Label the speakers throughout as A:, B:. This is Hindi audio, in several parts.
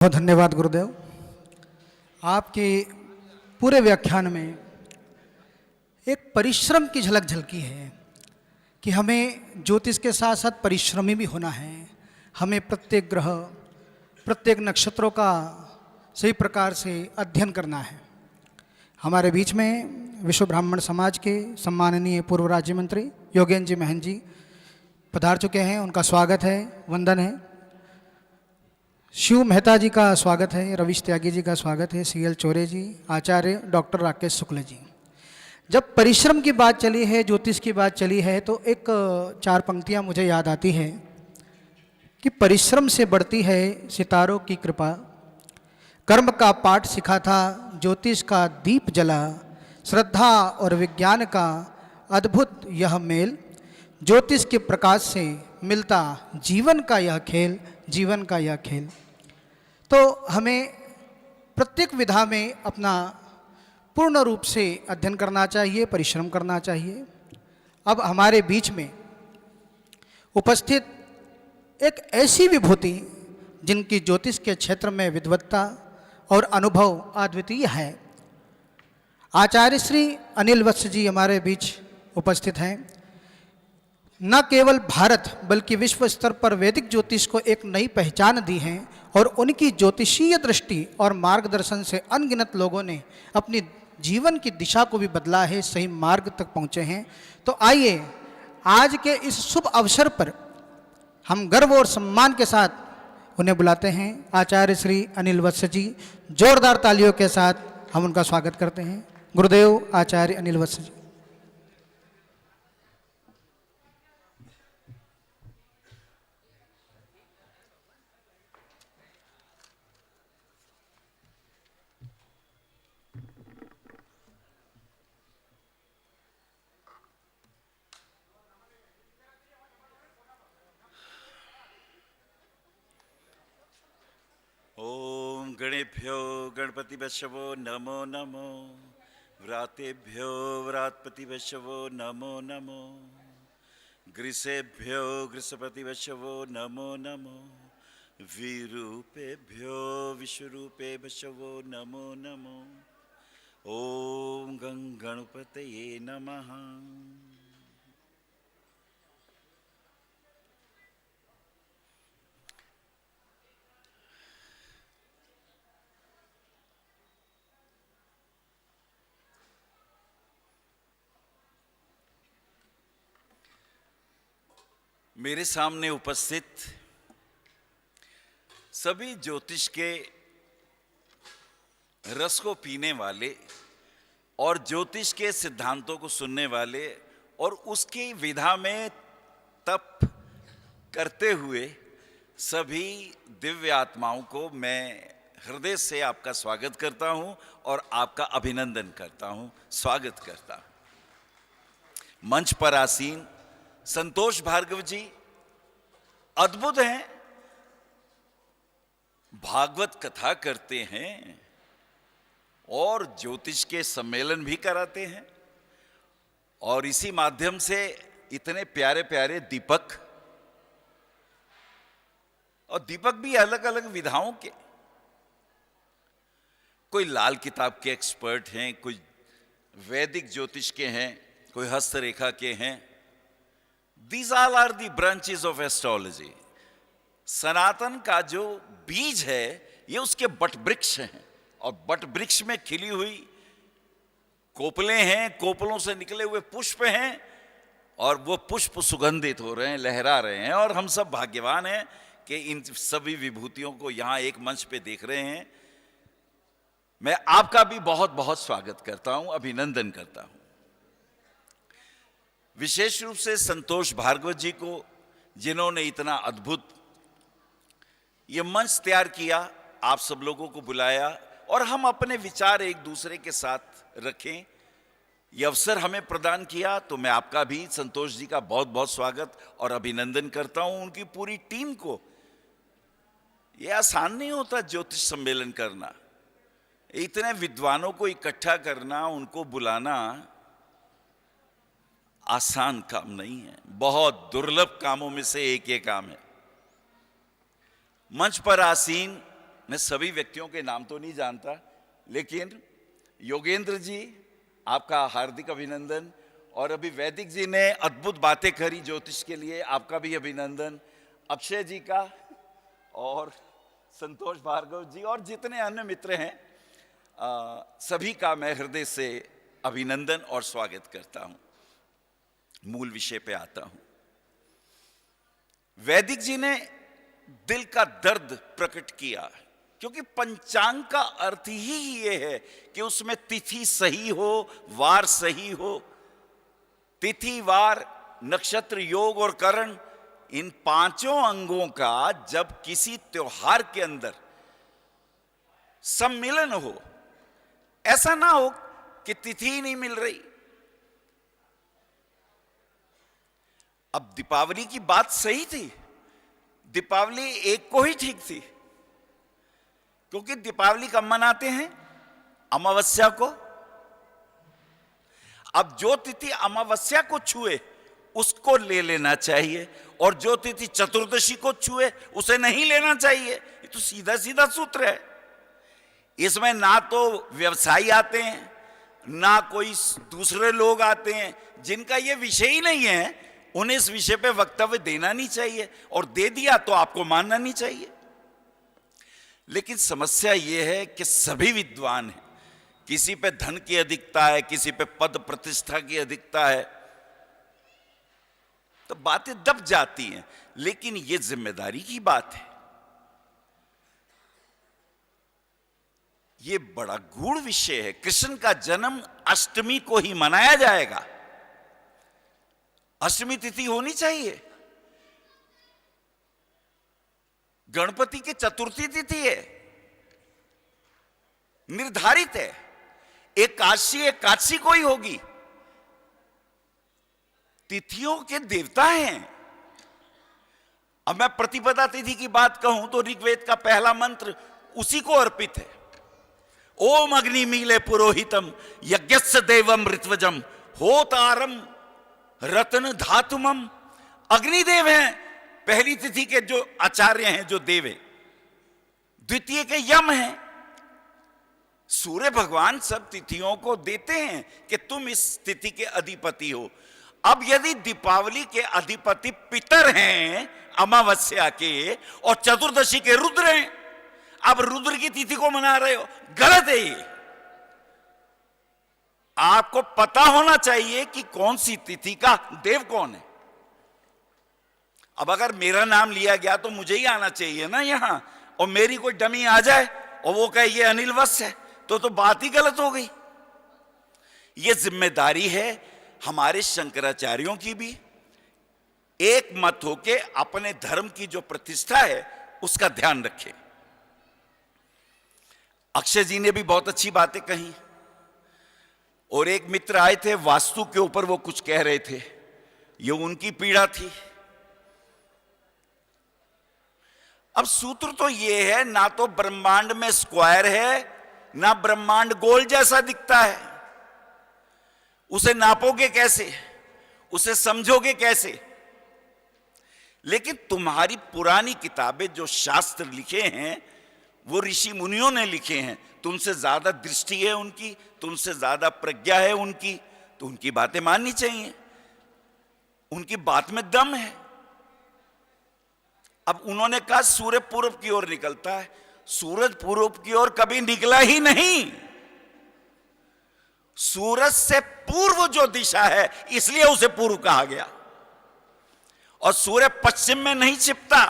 A: बहुत धन्यवाद गुरुदेव। आपके पूरे व्याख्यान में एक परिश्रम की झलक झलकी है कि हमें ज्योतिष के साथ साथ परिश्रमी भी होना है। हमें प्रत्येक ग्रह, प्रत्येक नक्षत्रों का सही प्रकार से अध्ययन करना है। हमारे बीच में विश्व ब्राह्मण समाज के सम्माननीय पूर्व राज्य मंत्री योगेंद्र जी महंत जी पधार चुके हैं। उनका स्वागत है, वंदन है। शिव मेहता जी का स्वागत है, रविश त्यागी जी का स्वागत है, CL चोरे जी, आचार्य डॉक्टर राकेश शुक्ल जी। जब परिश्रम की बात चली है, ज्योतिष की बात चली है, तो एक चार पंक्तियां मुझे याद आती है कि परिश्रम से बढ़ती है सितारों की कृपा, कर्म का पाठ सिखा था, ज्योतिष का दीप जला, श्रद्धा और विज्ञान का अद्भुत यह मेल, ज्योतिष के प्रकाश से मिलता जीवन का यह खेल, जीवन का यह खेल। तो हमें प्रत्येक विधा में अपना पूर्ण रूप से अध्ययन करना चाहिए, परिश्रम करना चाहिए। अब हमारे बीच में उपस्थित एक ऐसी विभूति जिनकी ज्योतिष के क्षेत्र में विद्वत्ता और अनुभव अद्वितीय है, आचार्य श्री अनिल वत्स जी हमारे बीच उपस्थित हैं। न केवल भारत बल्कि विश्व स्तर पर वैदिक ज्योतिष को एक नई पहचान दी है और उनकी ज्योतिषीय दृष्टि और मार्गदर्शन से अनगिनत लोगों ने अपनी जीवन की दिशा को भी बदला है, सही मार्ग तक पहुँचे हैं। तो आइए आज के इस शुभ अवसर पर हम गर्व और सम्मान के साथ उन्हें बुलाते हैं, आचार्य श्री अनिल वत्स जी। जोरदार तालियों के साथ हम उनका स्वागत करते हैं। गुरुदेव आचार्य अनिल वत्स जी।
B: ओम गणेभ्यो गणपतिवशवो नमो नमो, व्रातेभ्यो व्रातपतिवशवो नमो नमो, ग्रीसेभ्यो गृषपतिवशवो नमो नमो, विरूपेभ्यो विश्वरूपे वशवो नमो नमो। ओम गणपतये नमः। मेरे सामने उपस्थित सभी ज्योतिष के रस को पीने वाले और ज्योतिष के सिद्धांतों को सुनने वाले और उसकी विधा में तप करते हुए सभी दिव्य आत्माओं को मैं हृदय से आपका स्वागत करता हूं और आपका अभिनंदन करता हूं, स्वागत करता हूं। मंच पर आसीन संतोष भार्गव जी अद्भुत हैं, भागवत कथा करते हैं और ज्योतिष के सम्मेलन भी कराते हैं और इसी माध्यम से इतने प्यारे प्यारे दीपक, और दीपक भी अलग अलग विधाओं के, कोई लाल किताब के एक्सपर्ट हैं, कोई वैदिक ज्योतिष के हैं, कोई हस्तरेखा के हैं। These all are the branches of astrology. सनातन का जो बीज है ये उसके बट वृक्ष हैं और बट वृक्ष में खिली हुई कोपले हैं, कोपलों से निकले हुए पुष्प हैं और वो पुष्प सुगंधित हो रहे हैं, लहरा रहे हैं और हम सब भाग्यवान हैं कि इन सभी विभूतियों को यहां एक मंच पे देख रहे हैं। मैं आपका भी बहुत बहुत स्वागत करता हूं, अभिनंदन करता हूं। विशेष रूप से संतोष भार्गव जी को, जिन्होंने इतना अद्भुत ये मंच तैयार किया, आप सब लोगों को बुलाया और हम अपने विचार एक दूसरे के साथ रखें, ये अवसर हमें प्रदान किया। तो मैं आपका भी, संतोष जी का बहुत बहुत स्वागत और अभिनंदन करता हूं, उनकी पूरी टीम को। ये आसान नहीं होता ज्योतिष सम्मेलन करना, इतने विद्वानों को इकट्ठा करना, उनको बुलाना आसान काम नहीं है, बहुत दुर्लभ कामों में से एक ये काम है। मंच पर आसीन मैं सभी व्यक्तियों के नाम तो नहीं जानता, लेकिन योगेंद्र जी आपका हार्दिक अभिनंदन, और अभी वैदिक जी ने अद्भुत बातें करी ज्योतिष के लिए, आपका भी अभिनंदन। अक्षय जी का और संतोष भार्गव जी और जितने अन्य मित्र हैं, सभी का मैं हृदय से अभिनंदन और स्वागत करता हूं। मूल विषय पे आता हूं। वैदिक जी ने दिल का दर्द प्रकट किया, क्योंकि पंचांग का अर्थ ही ये है कि उसमें तिथि सही हो, वार सही हो। तिथि, वार, नक्षत्र, योग और करण, इन पांचों अंगों का जब किसी त्योहार के अंदर सम्मिलन हो, ऐसा ना हो कि तिथि ही नहीं मिल रही। अब दीपावली की बात सही थी, दीपावली एक को ही ठीक थी, क्योंकि दीपावली कब मनाते हैं? अमावस्या को। अब जो तिथि अमावस्या को छुए उसको ले लेना चाहिए, और जो तिथि चतुर्दशी को छुए उसे नहीं लेना चाहिए। ये तो सीधा सीधा सूत्र है। इसमें ना तो व्यवसायी आते हैं, ना कोई दूसरे लोग आते हैं जिनका ये विषय ही नहीं है, उन्हें इस विषय पे वक्तव्य देना नहीं चाहिए, और दे दिया तो आपको मानना नहीं चाहिए। लेकिन समस्या ये है कि सभी विद्वान हैं, किसी पे धन की अधिकता है, किसी पे पद प्रतिष्ठा की अधिकता है, तो बातें दब जाती हैं। लेकिन ये जिम्मेदारी की बात है, ये बड़ा गूढ़ विषय है। कृष्ण का जन्म अष्टमी को ही मनाया जाएगा, अष्टमी तिथि होनी चाहिए। गणपति की चतुर्थी तिथि है, निर्धारित है। एकादशी को ही होगी। तिथियों के देवता हैं। अब मैं प्रतिपदा तिथि की बात कहूं तो ऋग्वेद का पहला मंत्र उसी को अर्पित है। ओम अग्निमीले पुरोहितम यज्ञस्य देवम ऋत्वजम होतारम रत्न धातुमम। अग्निदेव हैं पहली तिथि के जो आचार्य हैं, जो देव हैं। द्वितीय के यम हैं। सूर्य भगवान सब तिथियों को देते हैं कि तुम इस तिथि के अधिपति हो। अब यदि दीपावली के अधिपति पितर हैं अमावस्या के, और चतुर्दशी के रुद्र हैं, अब रुद्र की तिथि को मना रहे हो, गलत है ये। आपको पता होना चाहिए कि कौन सी तिथि का देव कौन है। अब अगर मेरा नाम लिया गया तो मुझे ही आना चाहिए ना यहां, और मेरी कोई डमी आ जाए और वो कहे ये अनिल वत्स है, तो बात ही गलत हो गई। ये जिम्मेदारी है हमारे शंकराचार्यों की भी, एक मत होके अपने धर्म की जो प्रतिष्ठा है उसका ध्यान रखें। अक्षय जी ने भी बहुत अच्छी बातें कही, और एक मित्र आए थे वास्तु के ऊपर, वो कुछ कह रहे थे, ये उनकी पीड़ा थी। अब सूत्र तो ये है, ना तो ब्रह्मांड में स्क्वायर है, ना ब्रह्मांड गोल जैसा दिखता है। उसे नापोगे कैसे, उसे समझोगे कैसे? लेकिन तुम्हारी पुरानी किताबें, जो शास्त्र लिखे हैं, वो ऋषि मुनियों ने लिखे हैं। तुमसे ज्यादा दृष्टि है उनकी, तुमसे ज्यादा प्रज्ञा है उनकी, तो उनकी बातें माननी चाहिए। उनकी बात में दम है। अब उन्होंने कहा सूर्य पूर्व की ओर निकलता है। सूरज पूर्व की ओर कभी निकला ही नहीं। सूरज से पूर्व जो दिशा है, इसलिए उसे पूर्व कहा गया। और सूर्य पश्चिम में नहीं छिपता,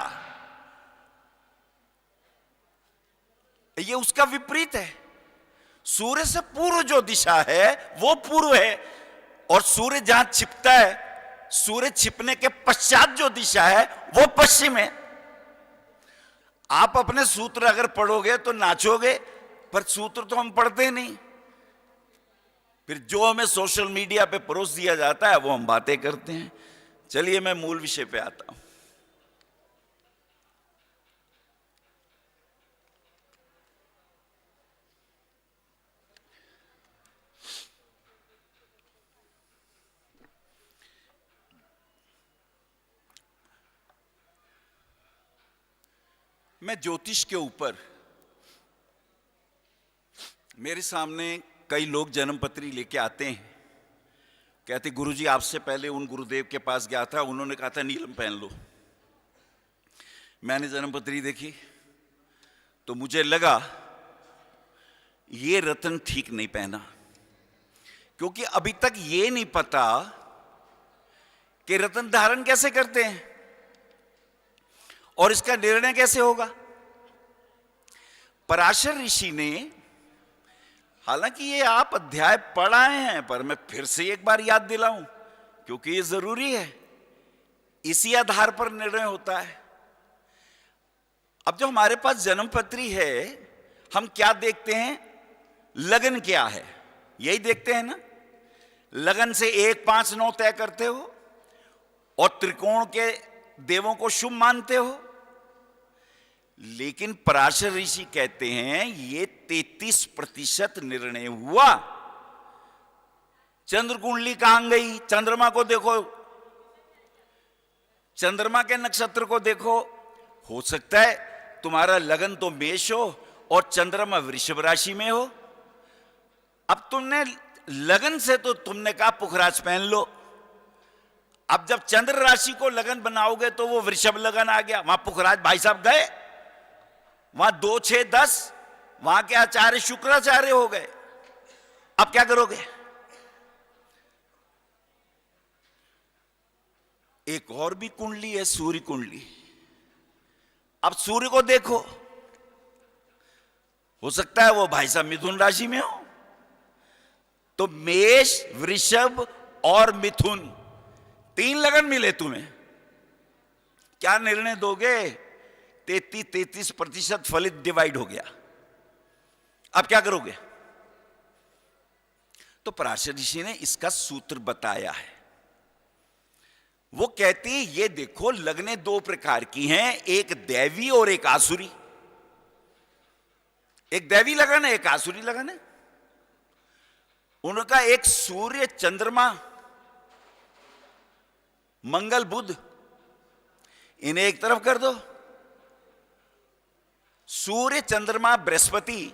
B: ये उसका विपरीत है। सूर्य से पूर्व जो दिशा है वो पूर्व है, और सूर्य जहां छिपता है, सूर्य छिपने के पश्चात जो दिशा है वो पश्चिम है। आप अपने सूत्र अगर पढ़ोगे तो नाचोगे, पर सूत्र तो हम पढ़ते नहीं। फिर जो हमें सोशल मीडिया पे परोस दिया जाता है वो हम बातें करते हैं। चलिए मैं मूल विषय पे आता हूं। मैं ज्योतिष के ऊपर मेरे सामने कई लोग जन्मपत्री लेके आते हैं, कहते गुरुजी आपसे पहले उन गुरुदेव के पास गया था, उन्होंने कहा था नीलम पहन लो। मैंने जन्मपत्री देखी तो मुझे लगा ये रतन ठीक नहीं पहना, क्योंकि अभी तक ये नहीं पता कि रतन धारण कैसे करते हैं और इसका निर्णय कैसे होगा। पराशर ऋषि ने, हालांकि ये आप अध्याय पढ़ाए हैं, पर मैं फिर से एक बार याद दिलाऊं क्योंकि ये जरूरी है, इसी आधार पर निर्णय होता है। अब जो हमारे पास जन्मपत्री है, हम क्या देखते हैं? लगन क्या है, यही देखते हैं ना। लगन से 1, 5, 9 तय करते हो और त्रिकोण के देवों को शुभ मानते हो। लेकिन पराशर ऋषि कहते हैं ये 33% निर्णय हुआ। चंद्र कुंडली कहां गई? चंद्रमा को देखो, चंद्रमा के नक्षत्र को देखो। हो सकता है तुम्हारा लगन तो मेष हो और चंद्रमा वृषभ राशि में हो। अब तुमने लगन से तो तुमने कहा पुखराज पहन लो। अब जब चंद्र राशि को लगन बनाओगे तो वो वृषभ लगन आ गया, वहां पुखराज भाई साहब गए, वहां 2, 6, 10 वहां के आचार्य शुक्राचार्य हो गए। अब क्या करोगे? एक और भी कुंडली है, सूर्य कुंडली। अब सूर्य को देखो, हो सकता है वो भाई साहब मिथुन राशि में हो। तो मेष, वृषभ और मिथुन, 3 लगन मिले तुम्हें। क्या निर्णय दोगे? 33% फलित डिवाइड हो गया। अब क्या करोगे? तो पराशर ऋषि ने इसका सूत्र बताया है। वो कहती है ये देखो, लगने 2 प्रकार की हैं, एक दैवी और एक आसुरी। एक दैवी लगन है, एक आसुरी लगन है। उनका एक सूर्य, चंद्रमा, मंगल, बुध, इन्हें एक तरफ कर दो। सूर्य, चंद्रमा, बृहस्पति,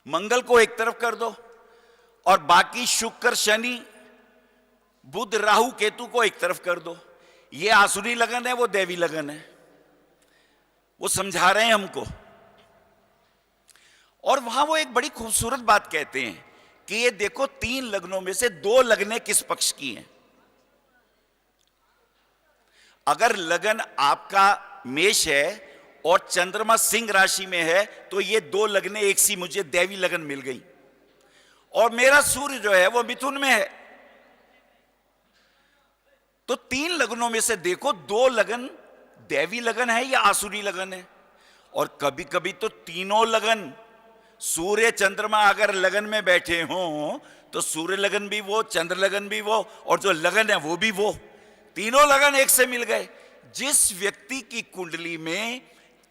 B: मंगल को एक तरफ कर दो और बाकी शुक्र, शनि, बुध, राहु, केतु को एक तरफ कर दो। ये आसुरी लगन है, वो दैवी लगन है। वो समझा रहे हैं हमको। और वहां वो एक बड़ी खूबसूरत बात कहते हैं कि ये देखो 3 लगनों में से 2 लगनें किस पक्ष की हैं। अगर लगन आपका मेष है और चंद्रमा सिंह राशि में है तो ये 2 लगनें एक सी मुझे दैवी लगन मिल गई। और मेरा सूर्य जो है वो मिथुन में है, तो 3 लगनों में से देखो 2 लगन दैवी लगन है या आसुरी लगन है। और कभी कभी तो तीनों लगन, सूर्य चंद्रमा अगर लगन में बैठे हों तो सूर्य लगन भी वो, चंद्र लगन भी वो, और जो लगन है वो भी वो, तीनों लगन एक से मिल गए। जिस व्यक्ति की कुंडली में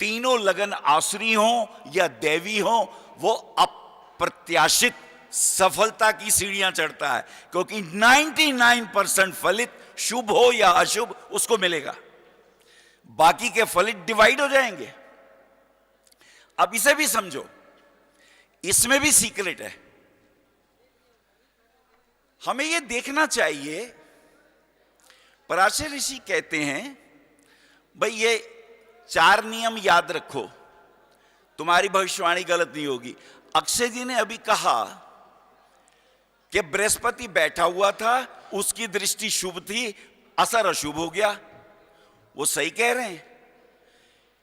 B: तीनों लगन आसुरी हो या दैवी हो, वो अप्रत्याशित सफलता की सीढ़ियां चढ़ता है, क्योंकि 99% फलित शुभ हो या अशुभ उसको मिलेगा। बाकी के फलित डिवाइड हो जाएंगे। अब इसे भी समझो, इसमें भी सीक्रेट है। हमें यह देखना चाहिए, पराशर ऋषि कहते हैं भाई ये 4 नियम याद रखो, तुम्हारी भविष्यवाणी गलत नहीं होगी। अक्षय जी ने अभी कहा कि बृहस्पति बैठा हुआ था, उसकी दृष्टि शुभ थी, असर अशुभ हो गया। वो सही कह रहे हैं,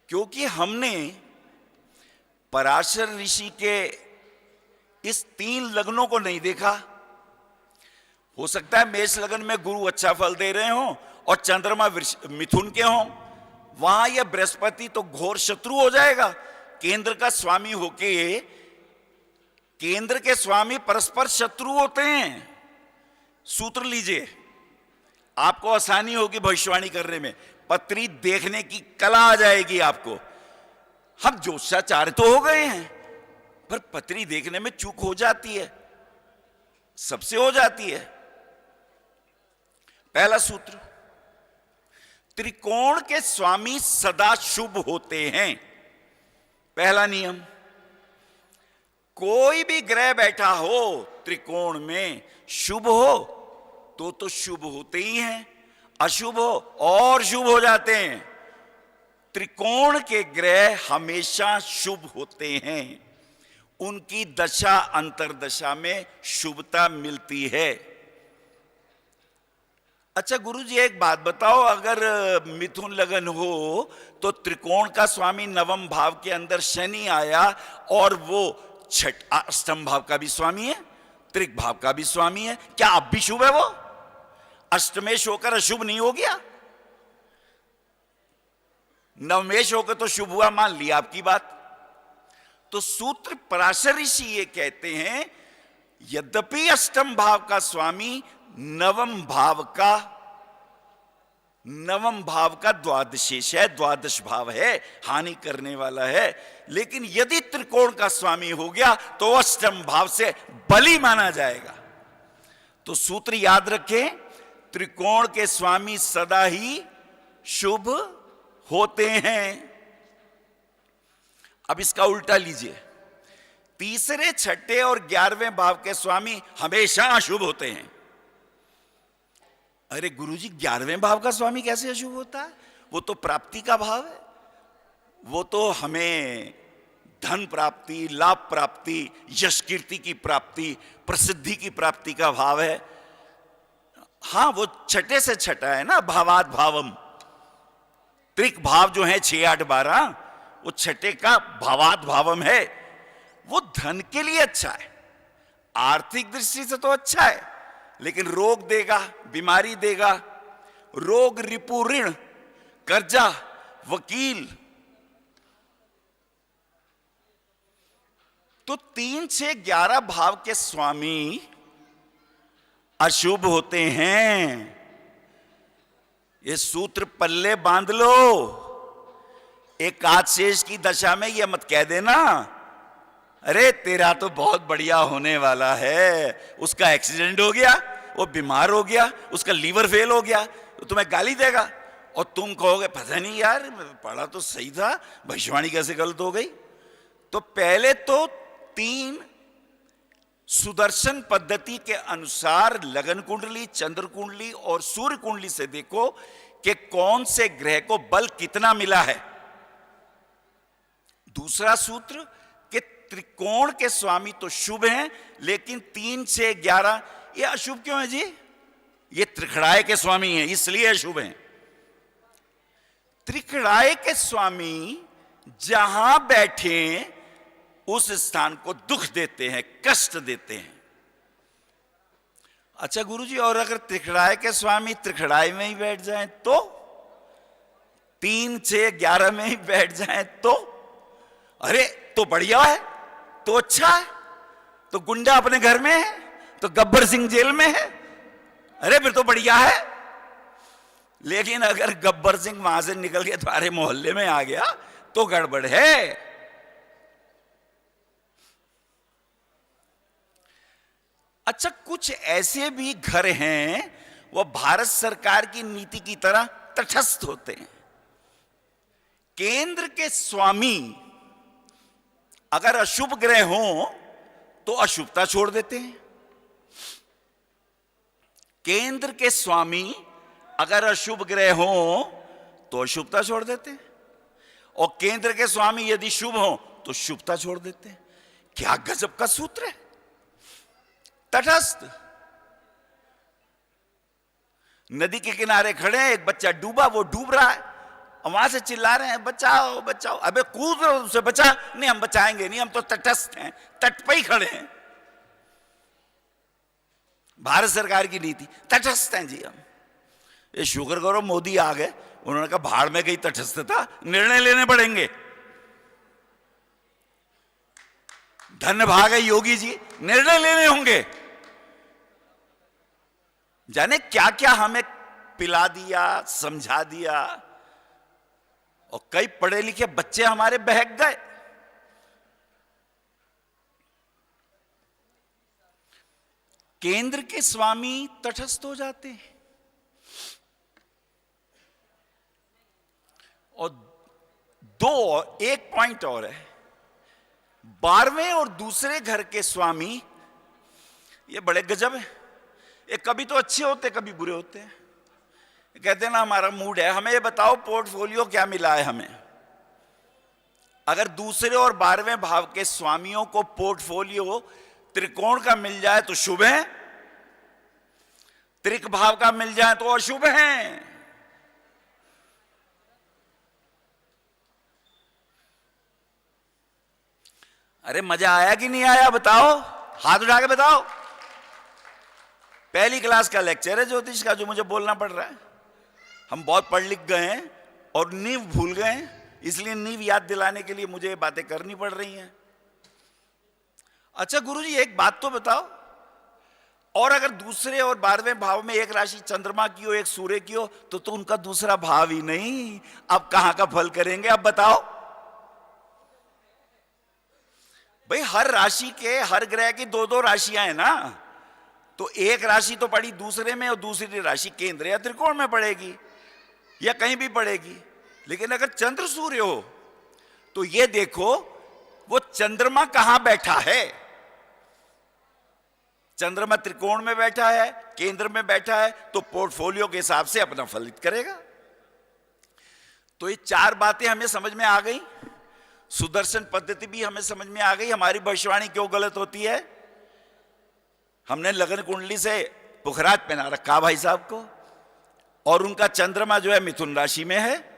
B: क्योंकि हमने पराशर ऋषि के इस 3 लगनों को नहीं देखा। हो सकता है मेष लगन में गुरु अच्छा फल दे रहे हो और चंद्रमा मिथुन के हों, वहां यह बृहस्पति तो घोर शत्रु हो जाएगा। केंद्र का स्वामी होके, केंद्र के स्वामी परस्पर शत्रु होते हैं। सूत्र लीजिए, आपको आसानी होगी भविष्यवाणी करने में, पत्री देखने की कला आ जाएगी आपको। हम ज्योतिषाचार्य तो हो गए हैं, पर पत्री देखने में चूक हो जाती है, सबसे हो जाती है। पहला सूत्र, त्रिकोण के स्वामी सदा शुभ होते हैं। पहला नियम, कोई भी ग्रह बैठा हो त्रिकोण में, शुभ हो तो शुभ होते ही हैं, अशुभ हो और शुभ हो जाते हैं। त्रिकोण के ग्रह हमेशा शुभ होते हैं, उनकी दशा अंतरदशा में शुभता मिलती है। अच्छा गुरुजी एक बात बताओ, अगर मिथुन लगन हो तो त्रिकोण का स्वामी नवम भाव के अंदर शनि आया और वो अष्टम भाव का भी स्वामी है, त्रिक भाव का भी स्वामी है, क्या अब भी शुभ है? वो अष्टमेश होकर अशुभ नहीं हो गया? नवमेश होकर तो शुभ हुआ, मान लिया आपकी बात। तो सूत्र पराशर ऋषि ये कहते हैं, यद्यपि अष्टम भाव का स्वामी नवम भाव का द्वादशेश है, द्वादश भाव है, हानि करने वाला है, लेकिन यदि त्रिकोण का स्वामी हो गया तो अष्टम भाव से बली माना जाएगा। तो सूत्र याद रखें, त्रिकोण के स्वामी सदा ही शुभ होते हैं। अब इसका उल्टा लीजिए, तीसरे, छठे और 11वें भाव के स्वामी हमेशा अशुभ होते हैं। अरे गुरुजी 11वें भाव का स्वामी कैसे अशुभ होता है? वो तो प्राप्ति का भाव है, वो तो हमें धन प्राप्ति, लाभ प्राप्ति, यश कीर्ति की प्राप्ति, प्रसिद्धि की प्राप्ति का भाव है। हां वो छठे से छठा है ना, भावात भावम। त्रिक भाव जो है 6, 8, 12, वो छठे का भावात भावम है। वो धन के लिए अच्छा है, आर्थिक दृष्टि से तो अच्छा है, लेकिन रोग देगा, बीमारी देगा, रोग, रिपु, ऋण, कर्जा, वकील। तो 3, 6, 11 भाव के स्वामी अशुभ होते हैं। ये सूत्र पल्ले बांध लो। एक आशेष की दशा में यह मत कह देना, अरे तेरा तो बहुत बढ़िया होने वाला है, उसका एक्सीडेंट हो गया, वो बीमार हो गया, उसका लीवर फेल हो गया, तो तुम्हें गाली देगा और तुम कहोगे पता नहीं यार पढ़ा तो सही था, भविष्यवाणी कैसे गलत हो गई। तो पहले तो 3 सुदर्शन पद्धति के अनुसार लगन कुंडली, चंद्र कुंडली और सूर्य कुंडली से देखो कि कौन से ग्रह को बल कितना मिला है। दूसरा सूत्र कि त्रिकोण के स्वामी तो शुभ हैं, लेकिन 3, 6, 11 ये अशुभ क्यों है जी? ये त्रिखड़ाए के स्वामी हैं, इसलिए अशुभ हैं। त्रिखड़ाए के स्वामी जहां बैठे उस स्थान को दुख देते हैं, कष्ट देते हैं। अच्छा गुरुजी, और अगर त्रिखड़ाए के स्वामी त्रिखड़ाए में ही बैठ जाएं तो, 3, 6, 11 में ही बैठ जाएं तो, अरे तो बढ़िया है, तो अच्छा है, तो गुंडा अपने घर में है, तो गब्बर सिंह जेल में है, अरे फिर तो बढ़िया है। लेकिन अगर गब्बर सिंह वहां से निकल के तुम्हारे मोहल्ले में आ गया तो गड़बड़ है। अच्छा, कुछ ऐसे भी घर हैं वो भारत सरकार की नीति की तरह तटस्थ होते हैं। केंद्र के स्वामी अगर अशुभ ग्रह हो तो अशुभता छोड़ देते हैं। केंद्र के स्वामी अगर अशुभ ग्रह हो तो अशुभता छोड़ देते हैं, और केंद्र के स्वामी यदि शुभ हो तो शुभता छोड़ देते हैं। क्या गजब का सूत्र है। तटस्थ। नदी के किनारे खड़े हैं, एक बच्चा डूबा, वो डूब रहा है, और वहां से चिल्ला रहे हैं बचाओ बचाओ, अबे कूद रहे हो उसे बचा, नहीं हम बचाएंगे नहीं, हम तो तटस्थ हैं, तट पे ही खड़े हैं। भारत सरकार की नीति तटस्थ हैं जी हम। ये शुक्र करो मोदी आ गए, उन्होंने कहा भाड़ में गई तटस्थता, निर्णय लेने पड़ेंगे। धन्य भागे योगी जी, निर्णय लेने होंगे। जाने क्या क्या हमें पिला दिया, समझा दिया, और कई पढ़े लिखे बच्चे हमारे बहक गए। केंद्र के स्वामी तटस्थ हो जाते हैं। और एक पॉइंट और है, 12वें और दूसरे घर के स्वामी, ये बड़े गजब है। ये कभी तो अच्छे होते, कभी बुरे होते हैं। कहते हैं ना हमारा मूड है, हमें ये बताओ पोर्टफोलियो क्या मिला है हमें। अगर दूसरे और 12वें भाव के स्वामियों को पोर्टफोलियो त्रिकोण का मिल जाए तो शुभ है, त्रिक भाव का मिल जाए तो अशुभ है। अरे मजा आया कि नहीं आया बताओ, हाथ उठा के बताओ। पहली क्लास का लेक्चर है ज्योतिष का जो मुझे बोलना पड़ रहा है। हम बहुत पढ़ लिख गए हैं और नींव भूल गए हैं, इसलिए नींव याद दिलाने के लिए मुझे ये बातें करनी पड़ रही हैं। अच्छा गुरुजी एक बात तो बताओ, और अगर दूसरे और 12वें भाव में एक राशि चंद्रमा की हो, एक सूर्य की हो, तो उनका दूसरा भाव ही नहीं, अब कहां का फल करेंगे अब बताओ। भाई हर राशि के, हर ग्रह की दो दो राशियां हैं ना, तो एक राशि तो पड़ी दूसरे में और दूसरी राशि केंद्र या त्रिकोण में पड़ेगी या कहीं भी पड़ेगी। लेकिन अगर चंद्र सूर्य हो तो ये देखो वो चंद्रमा कहां बैठा है। चंद्रमा त्रिकोण में बैठा है, केंद्र में बैठा है, तो पोर्टफोलियो के हिसाब से अपना फलित करेगा। तो ये चार बातें हमें समझ में आ गई, सुदर्शन पद्धति भी हमें समझ में आ गई। हमारी भविष्यवाणी क्यों गलत होती है? हमने लगन कुंडली से पुखराज पहना रखा भाई साहब को, और उनका चंद्रमा जो है मिथुन राशि में है।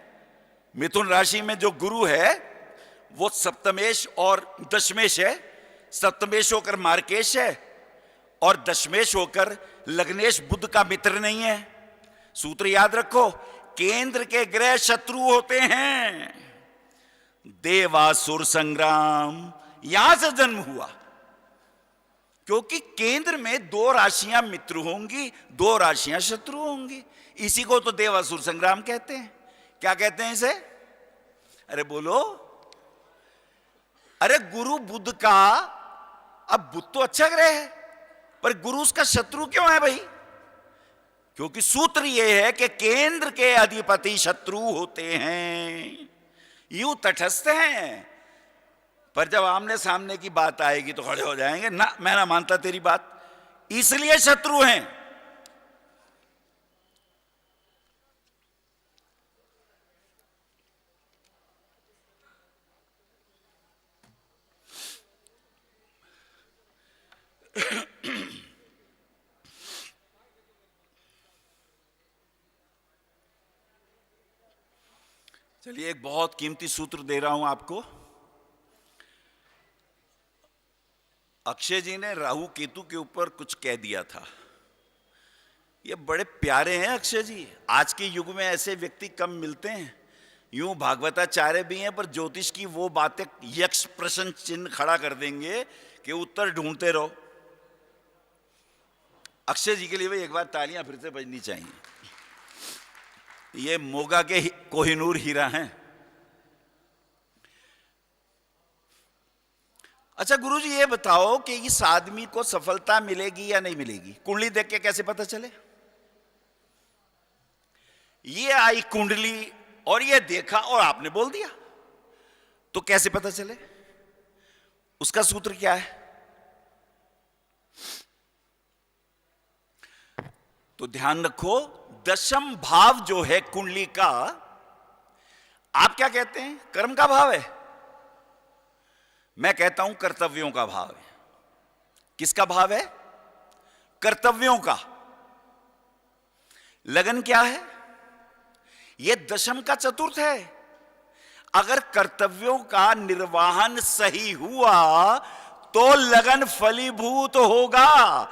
B: मिथुन राशि में जो गुरु है वो सप्तमेश और दशमेश है। सप्तमेश होकर मार्केश है और दशमेश होकर लग्नेश बुध का मित्र नहीं है। सूत्र याद रखो, केंद्र के ग्रह शत्रु होते हैं। देवासुर संग्राम यहां से जन्म हुआ, क्योंकि केंद्र में दो राशियां मित्र होंगी, दो राशियां शत्रु होंगी। इसी को तो देवासुर संग्राम कहते हैं। क्या कहते हैं इसे? अरे बोलो। अरे गुरु बुध का, अब बुध तो अच्छा ग्रह है पर गुरु उसका शत्रु क्यों है भाई? क्योंकि सूत्र यह है कि केंद्र के अधिपति शत्रु होते हैं। यूं तटस्थ हैं, पर जब आमने सामने की बात आएगी तो खड़े हो जाएंगे, ना मैं ना मानता तेरी बात, इसलिए शत्रु हैं। चलिए एक बहुत कीमती सूत्र दे रहा हूं आपको। अक्षय जी ने राहु केतु के ऊपर कुछ कह दिया था। ये बड़े प्यारे हैं अक्षय जी। आज के युग में ऐसे व्यक्ति कम मिलते हैं। यूं भागवताचार्य भी हैं पर ज्योतिष की वो बातें यक्ष प्रश्न चिन्ह खड़ा कर देंगे कि उत्तर ढूंढते रहो। अक्षय जी के लिए भी एक बार तालियां फिर से बजनी चाहिए। ये मोगा के कोहिनूर हीरा हैं। अच्छा गुरुजी ये बताओ कि इस आदमी को सफलता मिलेगी या नहीं मिलेगी? कुंडली देख के कैसे पता चले? ये आई कुंडली और ये देखा और आपने बोल दिया, तो कैसे पता चले? उसका सूत्र क्या है? तो ध्यान रखो, दशम भाव जो है कुंडली का, आप क्या कहते हैं? कर्म का भाव है। मैं कहता हूं कर्तव्यों का भाव है। किसका भाव है? कर्तव्यों का। लगन क्या है? यह दशम का चतुर्थ है। अगर कर्तव्यों का निर्वाहन सही हुआ तो लगन फलीभूत होगा।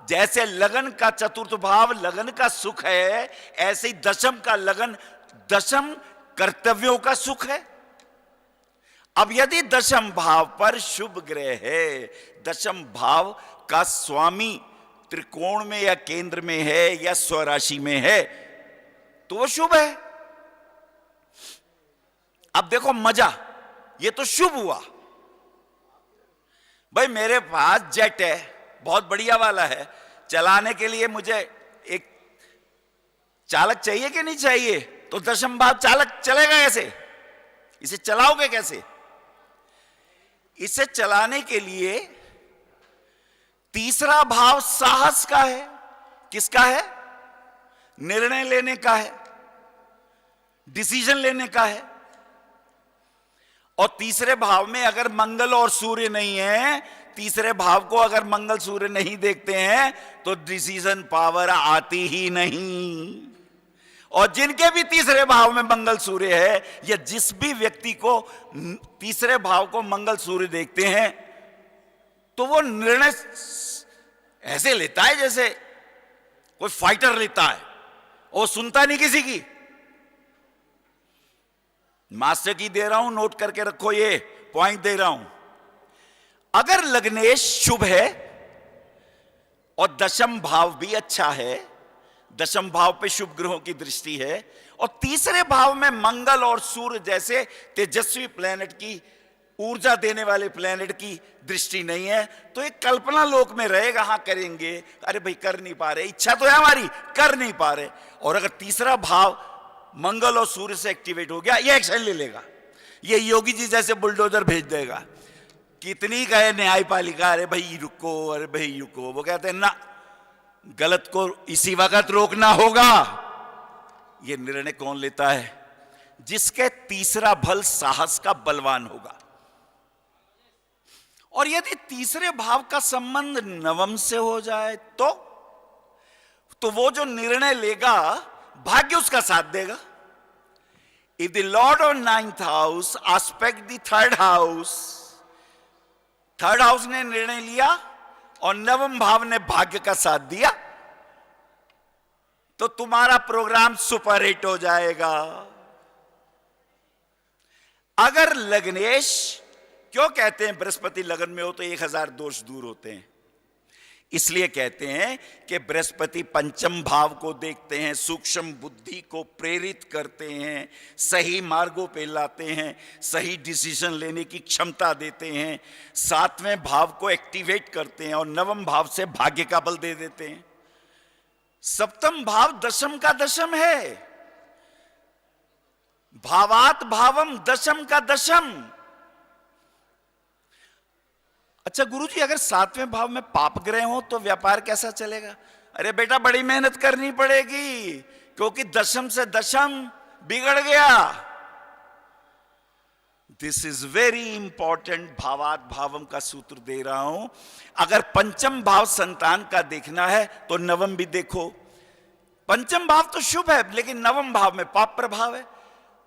B: जैसे लगन का चतुर्थ भाव लगन का सुख है, ऐसे ही दशम का लगन, दशम कर्तव्यों का सुख है। अब यदि दशम भाव पर शुभ ग्रह है, दशम भाव का स्वामी त्रिकोण में या केंद्र में है या स्वराशि में है, तो वो शुभ है। अब देखो मजा, ये तो शुभ हुआ। भाई मेरे पास जेट है, बहुत बढ़िया वाला है, चलाने के लिए मुझे एक चालक चाहिए कि नहीं चाहिए? तो दशम भाव चालक चलेगा कैसे? इसे चलाओगे कैसे? इसे चलाने के लिए तीसरा भाव साहस का है। किसका है? निर्णय लेने का है, डिसीजन लेने का है। और तीसरे भाव में अगर मंगल और सूर्य नहीं है, तीसरे भाव को अगर मंगल सूर्य नहीं देखते हैं तो डिसीजन पावर आती ही नहीं। और जिनके भी तीसरे भाव में मंगल सूर्य है, या जिस भी व्यक्ति को तीसरे भाव को मंगल सूर्य देखते हैं, तो वो निर्णय ऐसे लेता है जैसे कोई फाइटर लेता है, और सुनता नहीं किसी की। मास्टर की दे रहा हूं, नोट करके रखो, ये पॉइंट दे रहा हूं। अगर लग्नेश शुभ है और दशम भाव भी अच्छा है, दशम भाव पे शुभ ग्रहों की दृष्टि है, और तीसरे भाव में मंगल और सूर्य जैसे तेजस्वी प्लेनेट की, ऊर्जा देने वाले प्लेनेट की दृष्टि नहीं है, तो एक कल्पना लोक में रहेगा। हाँ करेंगे, अरे भाई कर नहीं पा रहे, इच्छा तो है हमारी, कर नहीं पा रहे। और अगर तीसरा भाव मंगल और सूर्य से एक्टिवेट हो गया, ये एक्शन ले लेगा, ये योगी जी जैसे बुलडोजर भेज देगा। कितनी कहे न्यायपालिका, अरे भाई रुको, अरे भाई रुको, वो कहते हैं ना, गलत को इसी वक्त रोकना होगा। ये निर्णय कौन लेता है? जिसके तीसरा बल साहस का बलवान होगा। और यदि तीसरे भाव का संबंध नवम से हो जाए तो वो जो निर्णय लेगा, भाग्य उसका साथ देगा। If the Lord of 9th house aspect the 3rd house, 3rd house ने निर्णय लिया और नवम भाव ने भाग्य का साथ दिया, तो तुम्हारा प्रोग्राम सुपर हिट हो जाएगा। अगर लग्नेश, क्यों कहते हैं बृहस्पति लगन में हो तो 1000 दोष दूर होते हैं? इसलिए कहते हैं कि बृहस्पति पंचम भाव को देखते हैं, सूक्ष्म बुद्धि को प्रेरित करते हैं, सही मार्गों पे लाते हैं, सही डिसीजन लेने की क्षमता देते हैं, 7वें भाव को एक्टिवेट करते हैं, और नवम भाव से भाग्य का बल दे देते हैं। सप्तम भाव दशम का दशम है, भावात भावम दशम का दशम। अच्छा गुरुजी, अगर 7वें भाव में पाप ग्रह हो तो व्यापार कैसा चलेगा? अरे बेटा, बड़ी मेहनत करनी पड़ेगी, क्योंकि दशम से दशम बिगड़ गया। This is very important. भावात भावम का सूत्र दे रहा हूं। अगर पंचम भाव संतान का देखना है तो नवम भी देखो। पंचम भाव तो शुभ है, लेकिन नवम भाव में पाप प्रभाव है,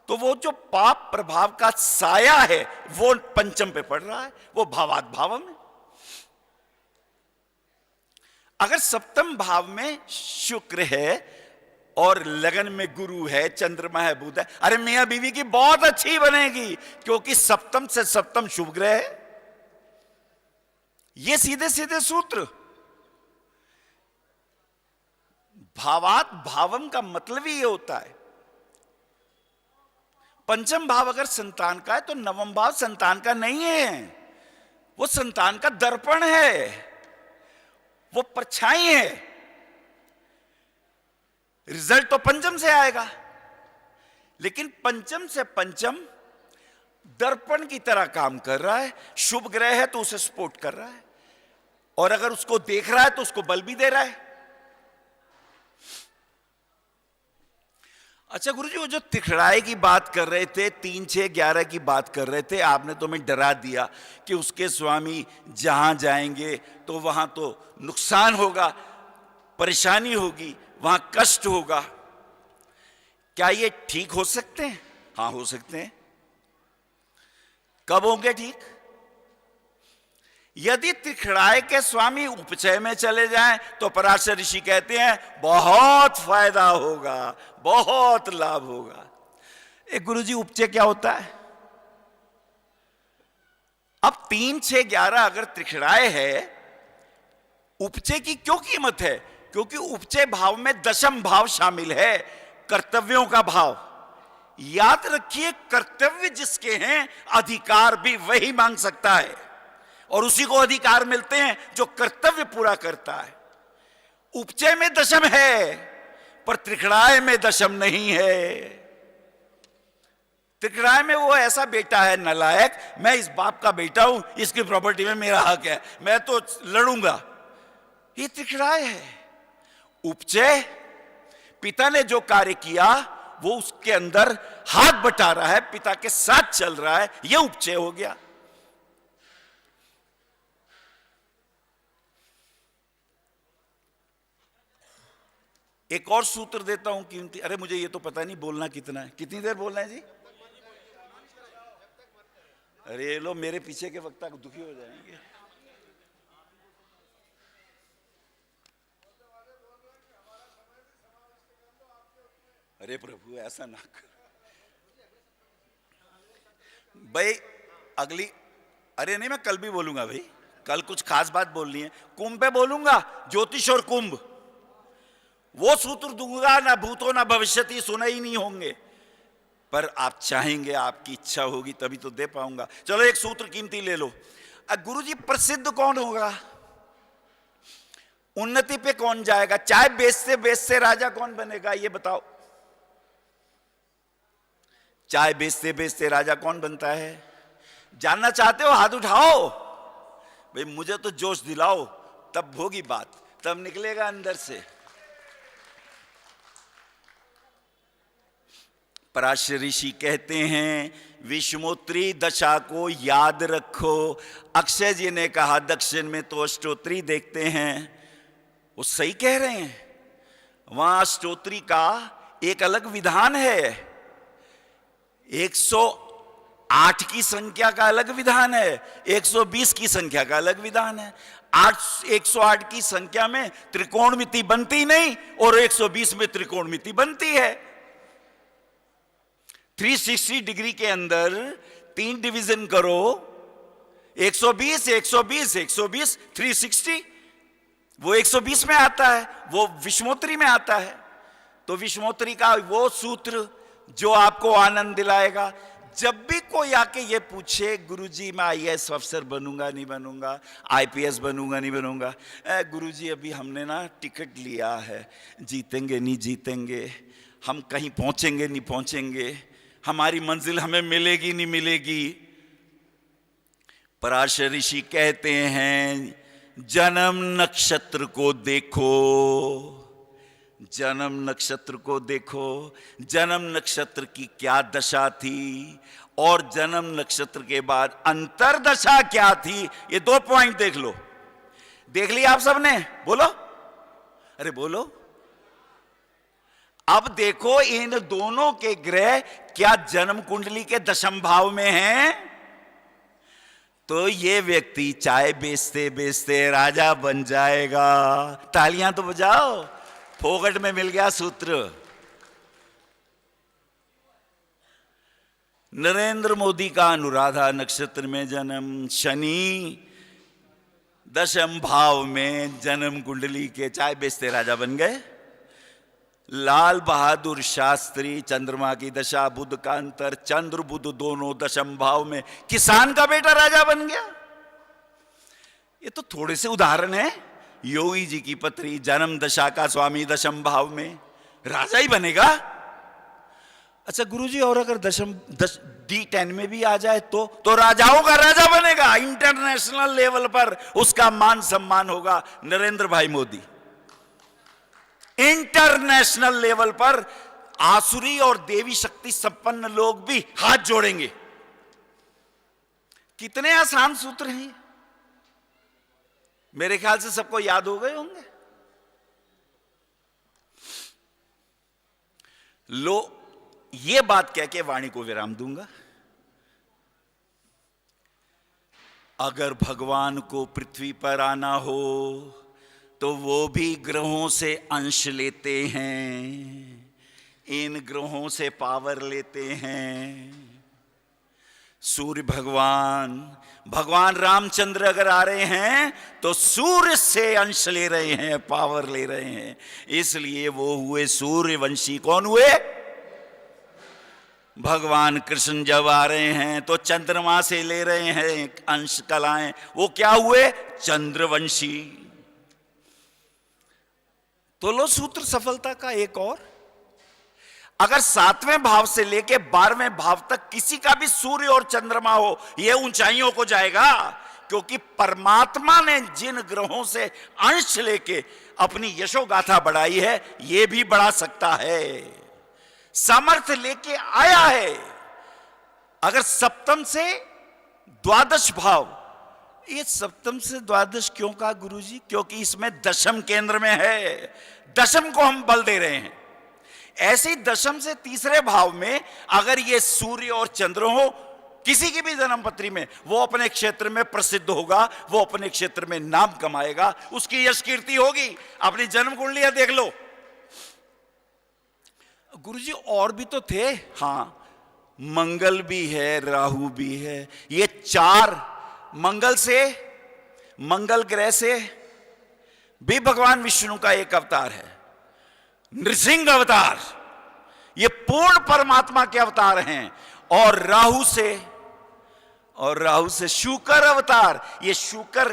B: तो वो जो पाप प्रभाव का साया है वो पंचम पे पड़ रहा है, वो भावात भावम है। अगर सप्तम भाव में शुक्र है और लगन में गुरु है, चंद्रमा है, बुध है, अरे मियां बीवी की बहुत अच्छी बनेगी, क्योंकि सप्तम से सप्तम शुभ ग्रह है। ये सीधे सीधे सूत्र। भावात भावम का मतलब ही ये होता है। पंचम भाव अगर संतान का है तो नवम भाव संतान का नहीं है, वो संतान का दर्पण है, वो परछाई है। रिजल्ट तो पंचम से आएगा, लेकिन पंचम से पंचम दर्पण की तरह काम कर रहा है। शुभ ग्रह है तो उसे सपोर्ट कर रहा है, और अगर उसको देख रहा है तो उसको बल भी दे रहा है। अच्छा गुरुजी, वो जो तिखड़ाए की बात कर रहे थे, 3, 6, 11 की बात कर रहे थे, आपने तो हमें डरा दिया कि उसके स्वामी जहां जाएंगे तो वहां तो नुकसान होगा, परेशानी होगी, वहां कष्ट होगा। क्या ये ठीक हो सकते हैं? हाँ हो सकते हैं। कब होंगे ठीक? यदि तिखड़ाए के स्वामी उपचय में चले जाएं तो पराशर ऋषि कहते हैं बहुत फायदा होगा, बहुत लाभ होगा। एक गुरुजी, उपचय क्या होता है? अब 3, 6, 11 अगर तिखड़ाए है, उपचय की क्यों कीमत है? क्योंकि उपचय भाव में दशम भाव शामिल है, कर्तव्यों का भाव। याद रखिए, कर्तव्य जिसके हैं अधिकार भी वही मांग सकता है, और उसी को अधिकार मिलते हैं जो कर्तव्य पूरा करता है। उपचय में दशम है पर त्रिखड़ाए में दशम नहीं है। त्रिकराय में वो ऐसा बेटा है नालायक, मैं इस बाप का बेटा हूं, इसकी प्रॉपर्टी में मेरा हक है, मैं तो लड़ूंगा। ये त्रिकराय है। उपचय, पिता ने जो कार्य किया वो उसके अंदर हाथ बटा रहा है, पिता के साथ चल रहा है, ये उपचय हो गया। एक और सूत्र देता हूं कीमती। अरे मुझे ये तो पता नहीं बोलना कितना है, कितनी देर बोलना है जी? अरे लो, मेरे पीछे के वक्ता दुखी हो जाएंगे। अरे प्रभु ऐसा ना कर भाई। अगली, अरे नहीं, मैं कल भी बोलूंगा भाई, कल कुछ खास बात बोलनी है। कुंभ पे बोलूंगा, ज्योतिष और कुंभ, वो सूत्र दूंगा, ना भूतो ना भविष्यति, सुना ही नहीं होंगे। पर आप चाहेंगे, आपकी इच्छा होगी तभी तो दे पाऊंगा। चलो एक सूत्र कीमती ले लो। गुरुजी प्रसिद्ध कौन होगा? उन्नति पे कौन जाएगा? चाय बेचते बेचते राजा कौन बनेगा? ये बताओ। चाय बेचते बेचते राजा कौन बनता है? जानना चाहते हो? हाथ उठाओ भाई, मुझे तो जोश दिलाओ, तब होगी बात, तब निकलेगा अंदर से। पराशर ऋषि कहते हैं, विषमोत्री दशा को याद रखो। अक्षय जी ने कहा दक्षिण में तो अष्टोत्री देखते हैं, वो सही कह रहे हैं। वहां अष्टोत्री का एक अलग विधान है, 108 की संख्या का अलग विधान है, 120 की संख्या का अलग विधान है। 108 की संख्या में त्रिकोणमिति बनती नहीं और 120 में त्रिकोणमिति बनती है। 360 डिग्री के अंदर 3 डिवीजन करो, 120 120 120 360, वो 120 में आता है, वो विषमोत्री में आता है। तो विषमोत्री का वो सूत्र जो आपको आनंद दिलाएगा। जब भी कोई आके ये पूछे, गुरुजी मैं आईएएस अफसर बनूंगा नहीं बनूंगा, आईपीएस बनूंगा नहीं बनूंगा, गुरुजी अभी हमने ना टिकट लिया है, जीतेंगे नहीं जीतेंगे, हम कहीं पहुंचेंगे नहीं पहुंचेंगे, हमारी मंजिल हमें मिलेगी नहीं मिलेगी। पराशर ऋषि कहते हैं, जन्म नक्षत्र को देखो, जन्म नक्षत्र को देखो, जन्म नक्षत्र की क्या दशा थी और जन्म नक्षत्र के बाद अंतरदशा क्या थी। ये 2 पॉइंट देख लो। देख लिया आप सबने? बोलो, अरे बोलो। अब देखो इन दोनों के ग्रह क्या जन्म कुंडली के दशम भाव में हैं, तो ये व्यक्ति चाय बेचते बेचते राजा बन जाएगा। तालियां तो बजाओ, फोकट में मिल गया सूत्र। नरेंद्र मोदी का अनुराधा नक्षत्र में जन्म, शनि दशम भाव में जन्म कुंडली के चाय बेचते राजा बन गए। लाल बहादुर शास्त्री चंद्रमा की दशा, बुध का अंतर, चंद्र बुध दोनों दशम भाव में, किसान का बेटा राजा बन गया। ये तो थोड़े से उदाहरण है। योगी जी की पत्री जन्म दशा का स्वामी दशम भाव में, राजा ही बनेगा। अच्छा गुरुजी, और अगर D10 में भी आ जाए तो राजाओं का राजा बनेगा। इंटरनेशनल लेवल पर उसका मान सम्मान होगा। नरेंद्र भाई मोदी इंटरनेशनल लेवल पर आसुरी और देवी शक्ति संपन्न लोग भी हाथ जोड़ेंगे। कितने आसान सूत्र हैं, मेरे ख्याल से सबको याद हो गए होंगे। लो, ये बात कह के वाणी को विराम दूंगा। अगर भगवान को पृथ्वी पर आना हो तो वो भी ग्रहों से अंश लेते हैं, इन ग्रहों से पावर लेते हैं। सूर्य भगवान रामचंद्र अगर आ रहे हैं तो सूर्य से अंश ले रहे हैं, पावर ले रहे हैं, इसलिए वो हुए सूर्यवंशी। कौन हुए? भगवान कृष्ण जब आ रहे हैं तो चंद्रमा से ले रहे हैं अंश कलाएं, वो क्या हुए? चंद्रवंशी। तो लो सूत्र सफलता का एक और। अगर 7वें भाव से लेके 12वें भाव तक किसी का भी सूर्य और चंद्रमा हो, यह ऊंचाइयों को जाएगा, क्योंकि परमात्मा ने जिन ग्रहों से अंश लेके अपनी यशोगाथा बढ़ाई है, यह भी बढ़ा सकता है, सामर्थ्य लेके आया है। अगर सप्तम से द्वादश भाव, ये सप्तम से द्वादश क्यों कहा गुरुजी? क्योंकि इसमें दशम केंद्र में है, दशम को हम बल दे रहे हैं। ऐसे ही दशम से तीसरे भाव में अगर ये सूर्य और चंद्र हो किसी की भी जन्मपत्री में, वो अपने क्षेत्र में प्रसिद्ध होगा, वो अपने क्षेत्र में नाम कमाएगा, उसकी यश कीर्ति होगी। अपनी जन्म कुंडलियां देख लो। गुरुजी और भी तो थे, हां, मंगल भी है, राहु भी है। ये 4 मंगल ग्रह से भी भगवान विष्णु का एक अवतार है, नृसिंह अवतार। ये पूर्ण परमात्मा के अवतार हैं। और राहु से शुकर अवतार। ये शुकर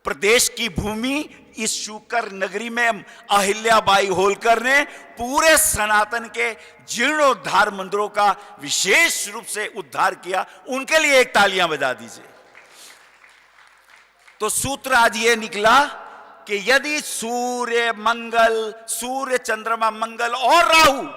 B: प्रदेश की भूमि, इस शुकर नगरी में अहिल्याबाई होलकर ने पूरे सनातन के जीर्णोद्धार मंदिरों का विशेष रूप से उद्धार किया। उनके लिए एक तालियां बजा दीजिए। तो सूत्र आज ये निकला कि यदि सूर्य चंद्रमा मंगल और राहु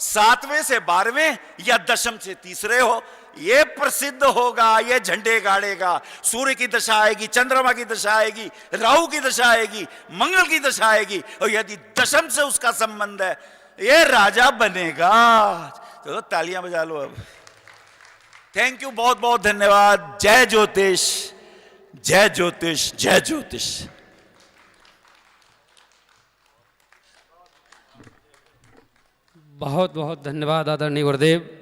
B: 7वें से 12वें या दशम से तीसरे हो, यह प्रसिद्ध होगा, यह झंडे गाड़ेगा। सूर्य की दशा आएगी, चंद्रमा की दशा आएगी, राहु की दशा आएगी, मंगल की दशा आएगी, और यदि दशम से उसका संबंध है, यह राजा बनेगा। तो तालियां बजा लो अब। थैंक यू, बहुत बहुत धन्यवाद। जय ज्योतिष, जय ज्योतिष, जय ज्योतिष।
C: बहुत बहुत धन्यवाद आदरणीय गुरुदेव।